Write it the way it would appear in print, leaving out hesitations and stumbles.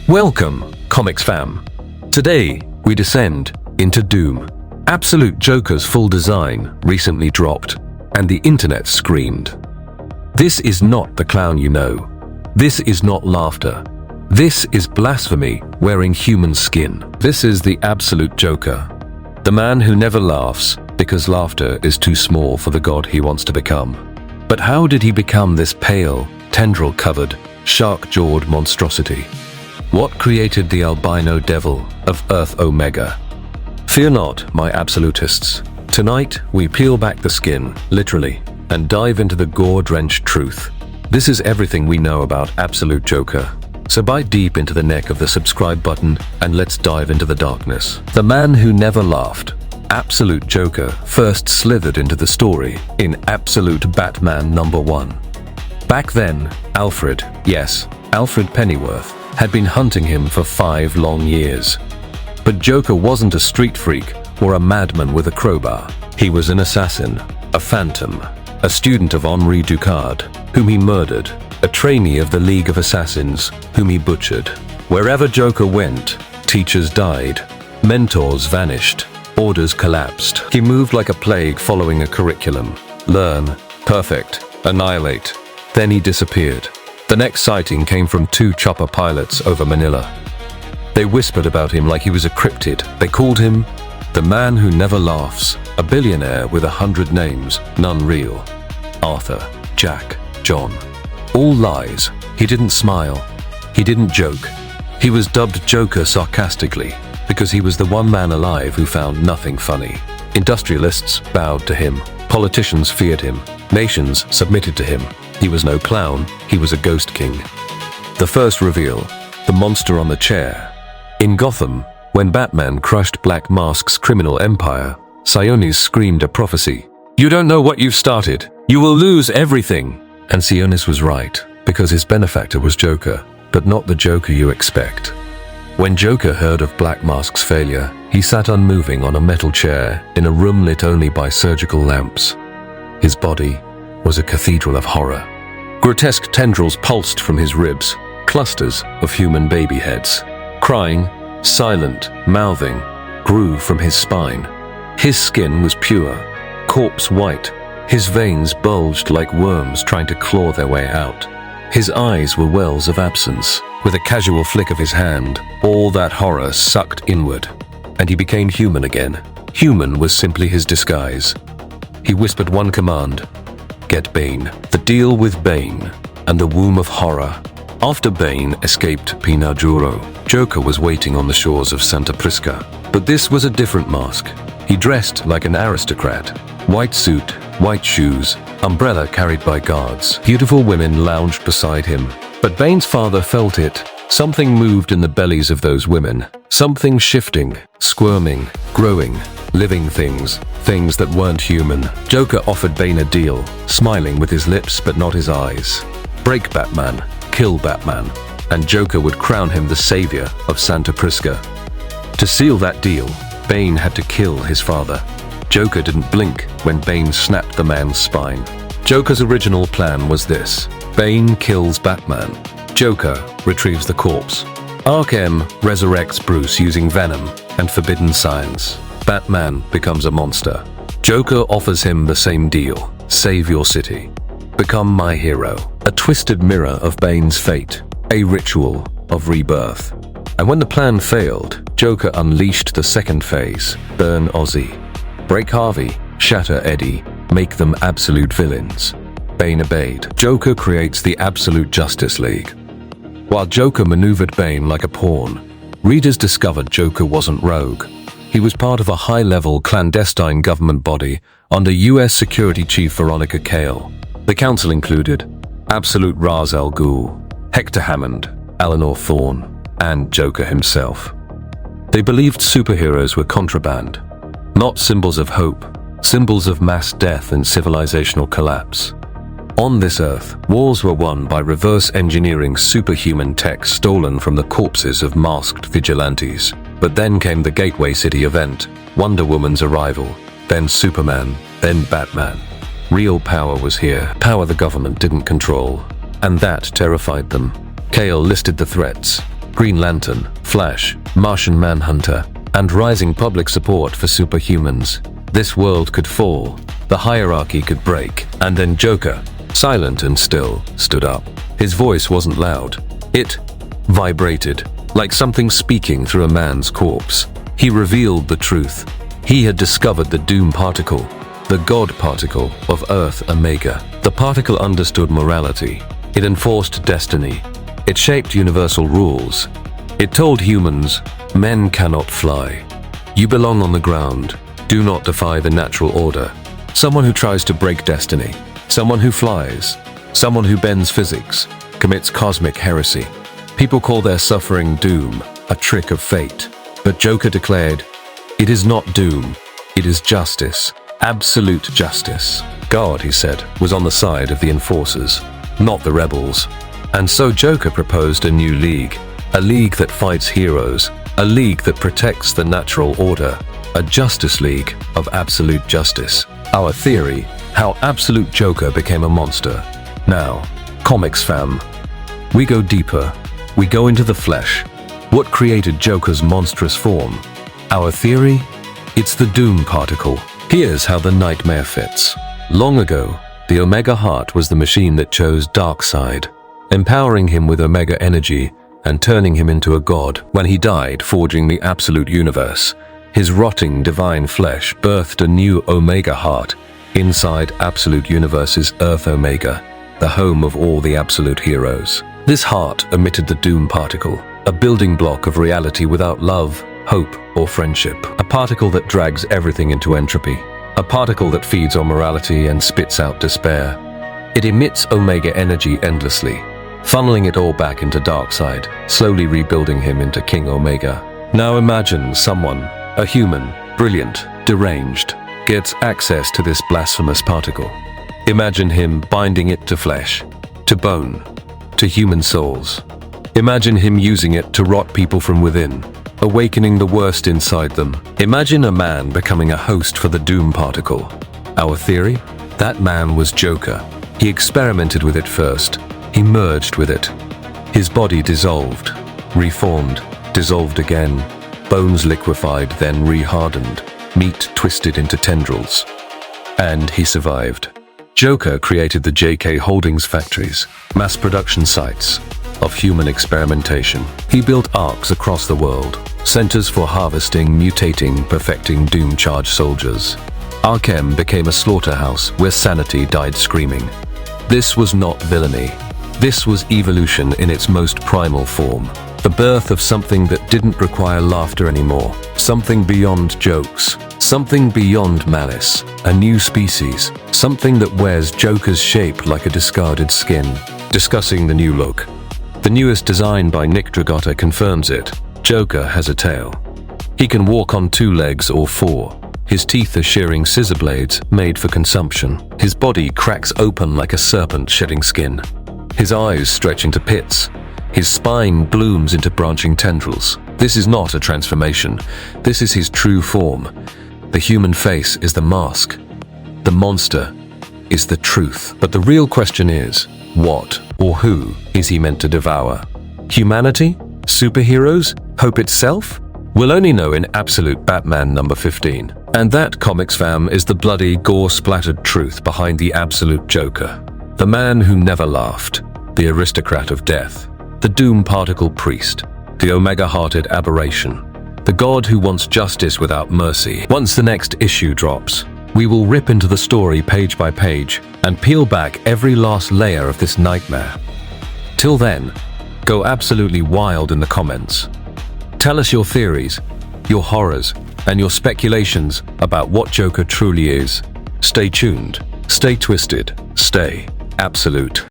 Welcome, ComixFam. Today, we descend into Doom. Absolute Joker's full design recently dropped, and the internet screamed. This is not the clown you know. This is not laughter. This is blasphemy wearing human skin. This is the absolute Joker. The man who never laughs because laughter is too small for the god he wants to become. But how did he become this pale, tendril-covered, shark-jawed monstrosity? What created the albino devil of Earth Omega? Fear not, my absolutists. Tonight, we peel back the skin, literally, and dive into the gore-drenched truth. This is everything we know about Absolute Joker. So bite deep into the neck of the subscribe button and let's dive into the darkness. The man who never laughed. Absolute Joker first slithered into the story in Absolute Batman #1. Back then, Alfred Pennyworth, had been hunting him for 5 long years. But Joker wasn't a street freak or a madman with a crowbar. He was an assassin, a phantom, a student of Henri Ducard, whom he murdered, a trainee of the League of Assassins, whom he butchered. Wherever Joker went, teachers died, mentors vanished, orders collapsed. He moved like a plague following a curriculum. Learn, perfect, annihilate. Then he disappeared. The next sighting came from 2 chopper pilots over Manila. They whispered about him like he was a cryptid. They called him the man who never laughs, a billionaire with 100 names, none real. Arthur, Jack, John. All lies. He didn't smile. He didn't joke. He was dubbed Joker sarcastically because he was the one man alive who found nothing funny. Industrialists bowed to him. Politicians feared him. Nations submitted to him. He was no clown, he was a ghost king. The first reveal, the monster on the chair. In Gotham, when Batman crushed Black Mask's criminal empire, Sionis screamed a prophecy. "You don't know what you've started. You will lose everything." And Sionis was right, because his benefactor was Joker, but not the Joker you expect. When Joker heard of Black Mask's failure, he sat unmoving on a metal chair in a room lit only by surgical lamps. His body was a cathedral of horror. Grotesque tendrils pulsed from his ribs, clusters of human baby heads. Crying, silent, mouthing, grew from his spine. His skin was pure, corpse white. His veins bulged like worms trying to claw their way out. His eyes were wells of absence. With a casual flick of his hand, all that horror sucked inward, and he became human again. Human was simply his disguise. He whispered one command: get Bane. The deal with Bane and the womb of horror. After Bane escaped Pinajuro, Joker was waiting on the shores of Santa Prisca. But this was a different mask. He dressed like an aristocrat. White suit, white shoes, umbrella carried by guards. Beautiful women lounged beside him. But Bane's father felt it. Something moved in the bellies of those women. Something shifting, squirming, growing. Living things, things that weren't human. Joker offered Bane a deal, smiling with his lips but not his eyes. Break Batman, kill Batman, and Joker would crown him the savior of Santa Prisca. To seal that deal, Bane had to kill his father. Joker didn't blink when Bane snapped the man's spine. Joker's original plan was this: Bane kills Batman. Joker retrieves the corpse. Ark-M resurrects Bruce using venom and forbidden science. Batman becomes a monster. Joker offers him the same deal: save your city. Become my hero. A twisted mirror of Bane's fate. A ritual of rebirth. And when the plan failed, Joker unleashed the second phase: burn Ozzy. Break Harvey, shatter Eddie, make them absolute villains. Bane obeyed. Joker creates the Absolute Justice League. While Joker maneuvered Bane like a pawn, readers discovered Joker wasn't rogue. He was part of a high-level clandestine government body under US Security Chief Veronica Cale. The council included Absolute Ra's al Ghul, Hector Hammond, Eleanor Thorne, and Joker himself. They believed superheroes were contraband, not symbols of hope, symbols of mass death and civilizational collapse. On this Earth, wars were won by reverse engineering superhuman tech stolen from the corpses of masked vigilantes. But then came the Gateway City event, Wonder Woman's arrival, then Superman, then Batman. Real power was here, power the government didn't control, and that terrified them. Cale listed the threats: Green Lantern, Flash, Martian Manhunter, and rising public support for superhumans. This world could fall, the hierarchy could break, and then Joker, silent and still, stood up. His voice wasn't loud. It vibrated, like something speaking through a man's corpse. He revealed the truth. He had discovered the Doom particle, the God particle of Earth Omega. The particle understood morality. It enforced destiny. It shaped universal rules. It told humans, men cannot fly. You belong on the ground. Do not defy the natural order. Someone who tries to break destiny, someone who flies, someone who bends physics, commits cosmic heresy. People call their suffering doom, a trick of fate. But Joker declared, it is not doom, it is justice, absolute justice. God, he said, was on the side of the enforcers, not the rebels. And so Joker proposed a new league, a league that fights heroes, a league that protects the natural order, a Justice League of absolute justice. Our theory, how Absolute Joker became a monster. Now, ComixFam. We go deeper. We go into the flesh. What created Joker's monstrous form? Our theory? It's the Doom particle. Here's how the nightmare fits. Long ago, the Omega Heart was the machine that chose Darkseid, empowering him with Omega energy and turning him into a god. When he died, forging the Absolute Universe, his rotting divine flesh birthed a new Omega Heart inside Absolute Universe's Earth Omega, the home of all the Absolute heroes. This heart emitted the Doom particle, a building block of reality without love, hope, or friendship. A particle that drags everything into entropy. A particle that feeds on morality and spits out despair. It emits Omega energy endlessly, funneling it all back into Darkseid, slowly rebuilding him into King Omega. Now imagine someone, a human, brilliant, deranged, gets access to this blasphemous particle. Imagine him binding it to flesh, to bone, to human souls. Imagine him using it to rot people from within, awakening the worst inside them. Imagine a man becoming a host for the Doom particle. Our theory? That man was Joker. He experimented with it first. He merged with it. His body dissolved, reformed, dissolved again. Bones liquefied, then re-hardened. Meat twisted into tendrils. And he survived. Joker created the JK Holdings factories, mass production sites of human experimentation. He built arcs across the world, centers for harvesting, mutating, perfecting doom-charged soldiers. Ark-M became a slaughterhouse where sanity died screaming. This was not villainy. This was evolution in its most primal form. The birth of something that didn't require laughter anymore. Something beyond jokes. Something beyond malice. A new species. Something that wears Joker's shape like a discarded skin. Discussing the new look. The newest design by Nick Dragotta confirms it. Joker has a tail. He can walk on 2 legs or 4. His teeth are shearing scissor blades made for consumption. His body cracks open like a serpent shedding skin. His eyes stretch into pits. His spine blooms into branching tendrils. This is not a transformation. This is his true form. The human face is the mask. The monster is the truth. But the real question is, what or who is he meant to devour? Humanity? Superheroes? Hope itself? We'll only know in Absolute Batman number 15. And that, ComixFam, is the bloody, gore-splattered truth behind the Absolute Joker. The man who never laughed. The aristocrat of death. The Doom Particle Priest. The Omega-hearted aberration. The god who wants justice without mercy. Once the next issue drops, we will rip into the story page by page and peel back every last layer of this nightmare. Till then, go absolutely wild in the comments. Tell us your theories, your horrors, and your speculations about what Joker truly is. Stay tuned, stay twisted, stay absolute.